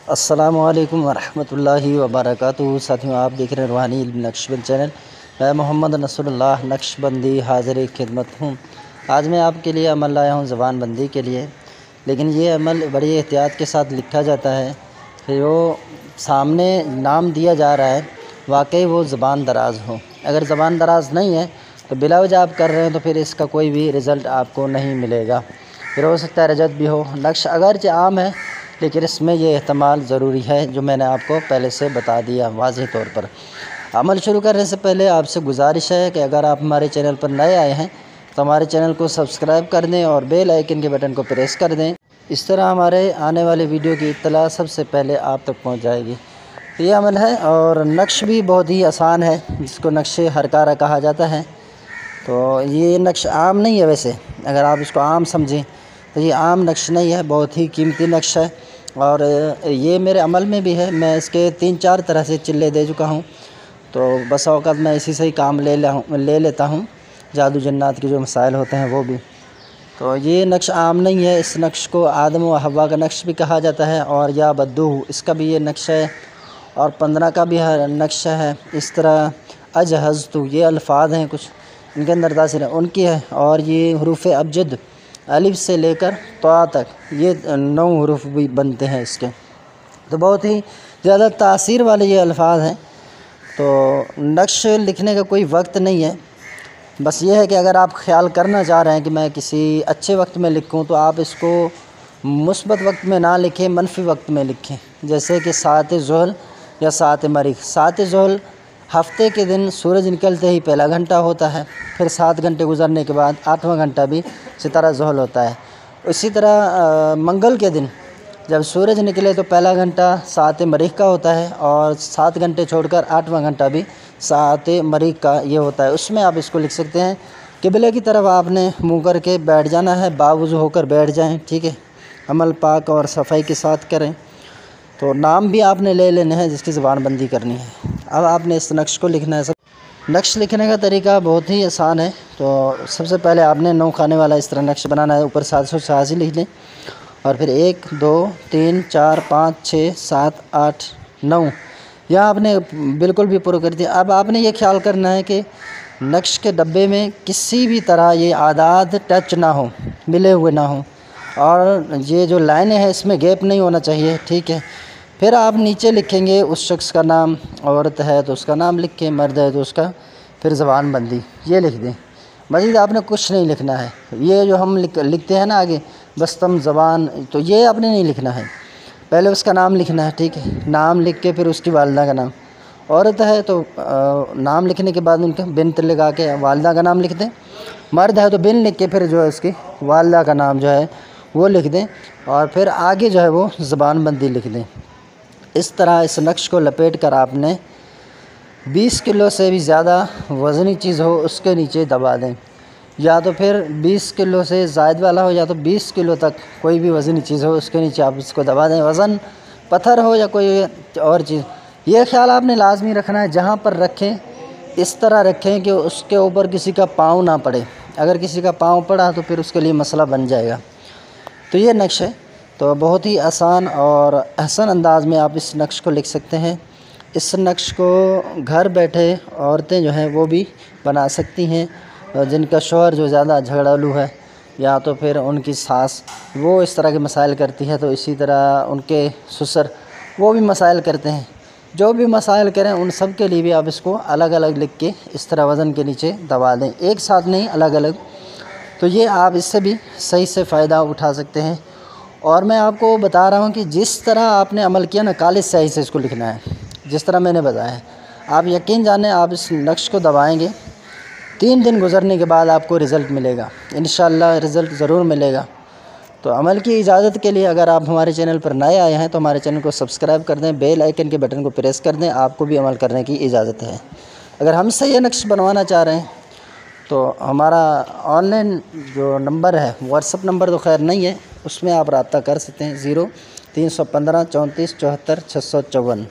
السلام علیکم ورحمۃ اللہ وبرکاتہ۔ ساتھیوں، آپ دیکھ رہے ہیں روحانی علم نقش بند چینل۔ میں محمد نصر اللہ نقش بندی حاضر خدمت ہوں۔ آج میں آپ کے لیے عمل لایا ہوں زبان بندی کے لیے، لیکن یہ عمل بڑی احتیاط کے ساتھ لکھا جاتا ہے۔ جو سامنے نام دیا جا رہا ہے واقعی وہ زبان دراز ہو۔ اگر زبان دراز نہیں ہے تو بلا وجہ آپ کر رہے ہیں تو پھر اس کا کوئی بھی رزلٹ آپ کو نہیں ملے گا۔ پھر ہو سکتا ہے رجت بھی ہو۔ نقش اگرچہ عام ہے لیکن اس میں یہ احتمال ضروری ہے، جو میں نے آپ کو پہلے سے بتا دیا واضح طور پر۔ عمل شروع کرنے سے پہلے آپ سے گزارش ہے کہ اگر آپ ہمارے چینل پر نئے آئے ہیں تو ہمارے چینل کو سبسکرائب کر دیں اور بیل آئیکن کے بٹن کو پریس کر دیں۔ اس طرح ہمارے آنے والے ویڈیو کی اطلاع سب سے پہلے آپ تک پہنچ جائے گی۔ یہ عمل ہے اور نقش بھی بہت ہی آسان ہے، جس کو نقش ہرکارہ کہا جاتا ہے۔ تو یہ نقش عام نہیں ہے، ویسے اگر آپ اس کو عام سمجھیں تو یہ عام نقش نہیں ہے، بہت ہی قیمتی نقش ہے۔ اور یہ میرے عمل میں بھی ہے، میں اس کے 3-4 طرح سے چلے دے چکا ہوں، تو بس اوقات میں اسی سے ہی کام لے لیتا ہوں، جادو جنات کے جو مسائل ہوتے ہیں وہ بھی۔ تو یہ نقش عام نہیں ہے، اس نقش کو آدم و حوا کا نقش بھی کہا جاتا ہے، اور یا بدو اس کا بھی یہ نقش ہے، اور 15 کا بھی نقش ہے۔ اس طرح اجہزت یہ الفاظ ہیں کچھ ان کے اندر تاثر ہے ان کی ہے، اور یہ حروف ابجد الف سے لے کر طا تک یہ 9 حروف بھی بنتے ہیں اس کے۔ تو بہت ہی زیادہ تاثیر والے یہ الفاظ ہیں۔ تو نقش لکھنے کا کوئی وقت نہیں ہے، بس یہ ہے کہ اگر آپ خیال کرنا چاہ رہے ہیں کہ میں کسی اچھے وقت میں لکھوں تو آپ اس کو مثبت وقت میں نہ لکھیں، منفی وقت میں لکھیں، جیسے کہ ساعت ظہر یا ساعت مریخ۔ ساعت ظہر ہفتے کے دن سورج نکلتے ہی پہلا گھنٹہ ہوتا ہے، پھر 7 گھنٹے گزرنے کے بعد 8واں گھنٹہ بھی ستارہ ظہر ہوتا ہے۔ اسی طرح منگل کے دن جب سورج نکلے تو پہلا گھنٹہ ساعت مریخ کا ہوتا ہے، اور 7 گھنٹے چھوڑ کر 8واں گھنٹہ بھی ساعت مریخ کا یہ ہوتا ہے۔ اس میں آپ اس کو لکھ سکتے ہیں۔ قبلے کی طرف آپ نے منہ کر کے بیٹھ جانا ہے، باوضو ہو کر بیٹھ جائیں، ٹھیک ہے، عمل پاک اور صفائی کے ساتھ کریں۔ تو نام بھی آپ نے لے لینے ہیں جس کی زبان بندی کرنی ہے۔ اب آپ نے اس نقش کو لکھنا ہے۔ نقش لکھنے کا طریقہ بہت ہی آسان ہے۔ تو سب سے پہلے آپ نے 9 خانے والا اس طرح نقش بنانا ہے، اوپر 786 لکھ لیں، اور پھر 1 2 3 4 5 6 7 8 9 یہاں آپ نے بالکل بھی پورا کر دیا۔ اب آپ نے یہ خیال کرنا ہے کہ نقش کے ڈبے میں کسی بھی طرح یہ اعداد ٹچ نہ ہوں، ملے ہوئے نہ ہوں، اور یہ جو لائنیں ہیں اس میں گیپ نہیں ہونا چاہیے، ٹھیک ہے۔ پھر آپ نیچے لکھیں گے اس شخص کا نام، عورت ہے تو اس کا نام لکھیں، مرد ہے تو اس کا، پھر زبان بندی یہ لکھ دیں۔ مزید آپ نے کچھ نہیں لکھنا ہے۔ یہ جو ہم لکھتے ہیں نا آگے بستم زبان، تو یہ آپ نے نہیں لکھنا ہے، پہلے اس کا نام لکھنا ہے، ٹھیک ہے، نام لکھ کے پھر اس کی والدہ کا نام۔ عورت ہے تو نام لکھنے کے بعد ان کا بنت لگا کے والدہ کا نام لکھ دیں۔ مرد ہے تو بن لکھ کے پھر جو ہے اس کی والدہ کا نام جو ہے وہ لکھ دیں، اور پھر آگے جو ہے وہ زبان بندی لکھ دیں۔ اس طرح اس نقش کو لپیٹ کر آپ نے 20 کلو سے بھی زیادہ وزنی چیز ہو اس کے نیچے دبا دیں، یا تو پھر 20 کلو سے زائد والا ہو، یا تو 20 کلو تک کوئی بھی وزنی چیز ہو اس کے نیچے آپ اس کو دبا دیں۔ وزن پتھر ہو یا کوئی اور چیز، یہ خیال آپ نے لازمی رکھنا ہے جہاں پر رکھیں اس طرح رکھیں کہ اس کے اوپر کسی کا پاؤں نہ پڑے۔ اگر کسی کا پاؤں پڑا تو پھر اس کے لیے مسئلہ بن جائے گا۔ تو یہ نقش ہے، تو بہت ہی آسان اور احسن انداز میں آپ اس نقش کو لکھ سکتے ہیں۔ اس نقش کو گھر بیٹھے عورتیں جو ہیں وہ بھی بنا سکتی ہیں، جن کا شوہر جو زیادہ جھگڑالو ہے، یا تو پھر ان کی ساس وہ اس طرح کے مسائل کرتی ہے، تو اسی طرح ان کے سسر وہ بھی مسائل کرتے ہیں۔ جو بھی مسائل کریں ان سب کے لیے بھی آپ اس کو الگ الگ لکھ کے اس طرح وزن کے نیچے دبا دیں، ایک ساتھ نہیں، الگ الگ۔ تو یہ آپ اس سے بھی صحیح سے فائدہ اٹھا سکتے ہیں۔ اور میں آپ کو بتا رہا ہوں کہ جس طرح آپ نے عمل کیا نا، کالج سیاہی سے اس کو لکھنا ہے، جس طرح میں نے بتایا ہے۔ آپ یقین جانیں آپ اس نقش کو دبائیں گے، 3 دن گزرنے کے بعد آپ کو رزلٹ ملے گا، انشاءاللہ رزلٹ ضرور ملے گا۔ تو عمل کی اجازت کے لیے اگر آپ ہمارے چینل پر نئے آئے ہیں تو ہمارے چینل کو سبسکرائب کر دیں، بیل آئیکن کے بٹن کو پریس کر دیں، آپ کو بھی عمل کرنے کی اجازت ہے۔ اگر ہم سے یہ نقش بنوانا چاہ رہے ہیں تو ہمارا آن لائن جو نمبر ہے، واٹس اپ نمبر تو خیر نہیں ہے، اس میں آپ رابطہ کر سکتے ہیں، 0 315 34 74 654۔